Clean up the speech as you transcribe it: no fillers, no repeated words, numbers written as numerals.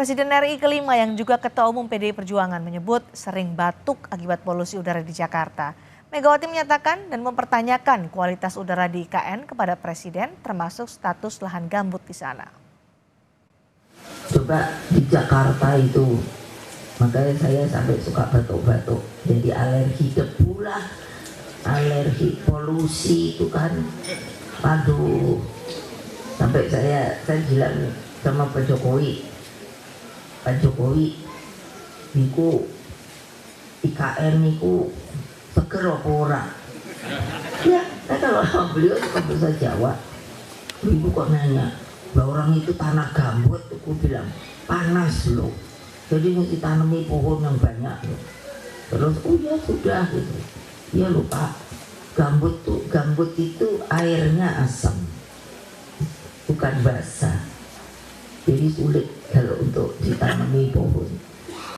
Presiden RI kelima yang juga Ketua Umum PDI Perjuangan menyebut sering batuk akibat polusi udara di Jakarta. Megawati menyatakan dan mempertanyakan kualitas udara di IKN kepada Presiden termasuk status lahan gambut di sana. Coba di Jakarta itu, makanya saya sampai suka batuk-batuk. Jadi alergi debu lah, alergi polusi itu kan. Aduh, sampai saya bilang sama Pak Jokowi, niku IKN niku seger apa ora? Ya, kalau beliau suka bahasa Jawa, ibu kok nanya, bahwa orang itu tanah gambut, aku bilang panas loh, jadi mesti tanami pohon yang banyak loh. Terus oh ya sudah gitu, ya lupa gambut itu airnya asam, bukan basah, jadi sulit kalau untuk ditanami pohon.